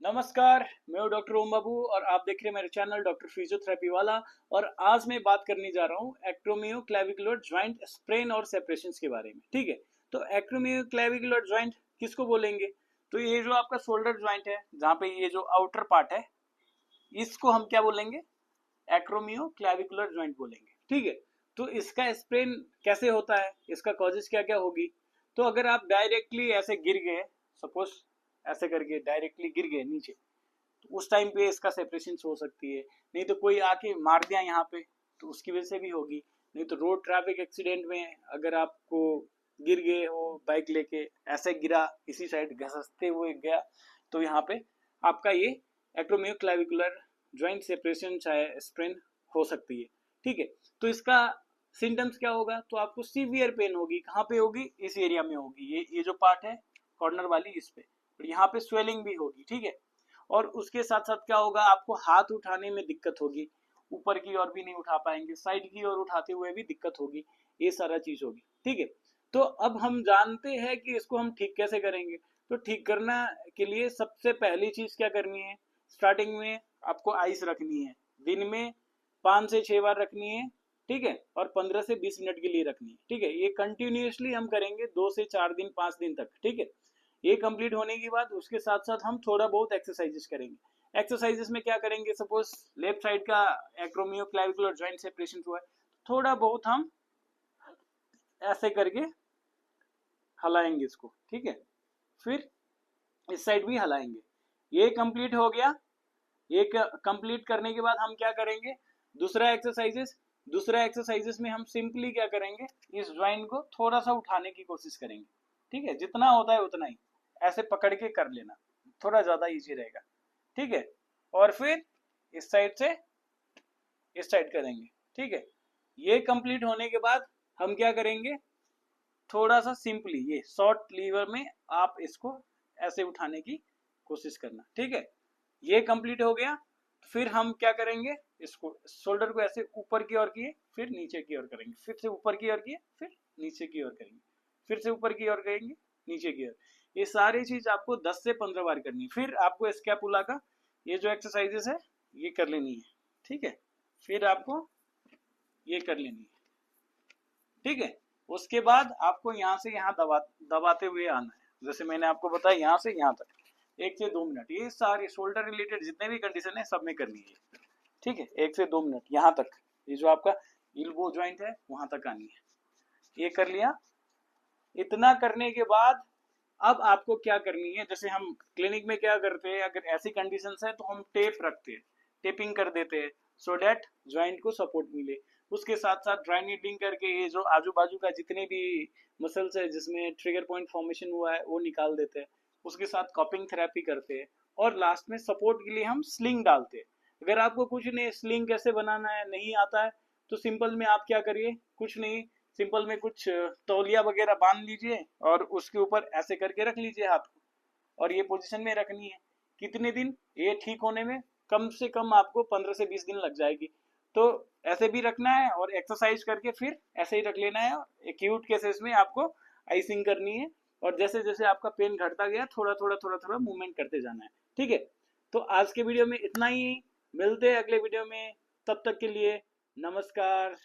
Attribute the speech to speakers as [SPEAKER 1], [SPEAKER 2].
[SPEAKER 1] नमस्कार, मैं हूं डॉक्टर ओम बाबू और आप देख रहे हैं मेरे चैनल डॉक्टर फिजियोथेरेपी वाला। और आज मैं बात करने जा रहा हूं एक्रोमियो क्लेविकुलर जॉइंट स्प्रेन और सेपरेशंस के बारे में। ठीक है, तो एक्रोमियो क्लेविकुलर जॉइंट किसको बोलेंगे? तो ये जो आपका शोल्डर जॉइंट है, जहां पे ये जो आउटर पार्ट है, इसको हम क्या बोलेंगे? एक्रोमियो क्लेविकुलर जॉइंट बोलेंगे। ठीक है, तो इसका स्प्रेन कैसे होता है, इसका कॉजेज क्या क्या होगी? तो अगर आप डायरेक्टली ऐसे गिर गए, सपोज ऐसे करके डायरेक्टली गिर गए नीचे, तो उस टाइम पे इसका सेपरेशन हो सकती है। नहीं तो कोई आके मार दिया यहाँ पे, तो उसकी वजह से भी होगी। नहीं तो रोड ट्रैफिक एक्सीडेंट में अगर आपको गिर गए हो बाइक लेके, ऐसे गिरा इसी साइड घसते हुए गया, तो यहाँ पे आपका ये एक्रोमियोक्लेविकुलर जॉइंट सेपरेशन चाहे स्प्रेन हो सकती है। ठीक है, तो इसका सिम्टम्स क्या होगा? तो आपको सीवियर पेन होगी। कहाँ पे होगी? इस एरिया में होगी। ये जो पार्ट है कॉर्नर वाली, इस पे। और यहाँ पे स्वेलिंग भी होगी। ठीक है, और उसके साथ साथ क्या होगा? आपको हाथ उठाने में दिक्कत होगी, ऊपर की ओर भी नहीं उठा पाएंगे, साइड की ओर उठाते हुए भी दिक्कत होगी, ये सारा चीज होगी। ठीक है, तो अब हम जानते हैं कि इसको हम ठीक कैसे करेंगे। तो ठीक करना के लिए सबसे पहली चीज क्या करनी है? स्टार्टिंग में आपको आइस रखनी है, दिन में 5 से 6 बार रखनी है। ठीक है, और 15 से 20 मिनट के लिए रखनी है। ठीक है, ये कंटिन्यूसली हम करेंगे 2 से 4 दिन 5 दिन तक। ठीक है, ये कंप्लीट होने के बाद उसके साथ साथ हम थोड़ा बहुत एक्सरसाइजेस करेंगे। एक्सरसाइजेस में क्या करेंगे? सपोज लेफ्ट साइड का एक्रोमियो क्लेविकुलर जॉइंट सेपरेशन हुआ है, थोड़ा बहुत हम ऐसे करके हलाएंगे इसको। ठीक है, फिर इस साइड भी हलाएंगे। ये कंप्लीट हो गया। ये कंप्लीट करने के बाद हम क्या करेंगे? दूसरा एक्सरसाइजेस में हम सिंपली क्या करेंगे? इस ज्वाइंट को थोड़ा सा उठाने की कोशिश करेंगे। ठीक है, जितना होता है उतना ही ऐसे पकड़ के कर लेना, थोड़ा ज्यादा इजी रहेगा। ठीक है, और फिर इस साइड से इस साइड करेंगे। ठीक है, ये कंप्लीट होने के बाद हम क्या करेंगे? थोड़ा सा सिंपली ये शॉर्ट लीवर में आप इसको ऐसे उठाने की कोशिश करना। ठीक है, ये कंप्लीट हो गया। फिर हम क्या करेंगे? इसको शोल्डर को ऐसे ऊपर की ओर किए, फिर नीचे की ओर करेंगे, फिर से ऊपर की ओर किए, फिर नीचे की ओर करेंगे, फिर से ऊपर की ओर करेंगे, नीचे की ओर। ये सारी चीज आपको 10 से 15 बार करनी है। फिर आपको स्कैपुला का ये जो एक्सरसाइजेस है ये कर लेनी है। ठीक है, फिर आपको ये कर लेनी है। ठीक है, उसके बाद आपको यहाँ से यहाँ दबाते हुए आना है, जैसे मैंने आपको बताया, यहाँ से यहाँ तक 1 से 2 मिनट। ये सारी शोल्डर रिलेटेड जितने भी कंडीशन है सब में करनी है। ठीक है, 1 से 2 मिनट यहाँ तक। ये जो आपका इल्बो ज्वाइंट है वहां तक आनी है। ये कर लिया। इतना करने के बाद अब आपको क्या करनी है? जैसे हम क्लिनिक में क्या करते हैं, अगर ऐसी कंडीशन है तो हम टेप रखते हैं, टेपिंग कर देते हैं, सो डेट ज्वाइंट को सपोर्ट मिले। उसके साथ साथ ड्राई नीडिंग करके ये जो आजू बाजू का जितने भी मसल्स है जिसमें ट्रिगर पॉइंट फॉर्मेशन हुआ है वो निकाल देते हैं। उसके साथ कॉपिंग थेरेपी करते हैं, और लास्ट में सपोर्ट के लिए हम स्लिंग डालते हैं। अगर आपको कुछ नहीं स्लिंग कैसे बनाना है नहीं आता है, तो सिंपल में आप क्या करिए? कुछ नहीं, सिंपल में कुछ तौलिया वगैरह बांध लीजिए और उसके ऊपर ऐसे करके रख लीजिए हाथ को, और ये पोजीशन में रखनी है। कितने दिन ये ठीक होने में? कम से कम आपको 15 से 20 दिन लग जाएगी। तो ऐसे भी रखना है और एक्सरसाइज करके फिर ऐसे ही रख लेना है। एक्यूट केसेस में आपको आइसिंग करनी है, और जैसे जैसे आपका पेन घटता गया थोड़ा थोड़ा मूवमेंट करते जाना है। ठीक है, तो आज के वीडियो में इतना ही। मिलते हैं अगले वीडियो में, तब तक के लिए नमस्कार।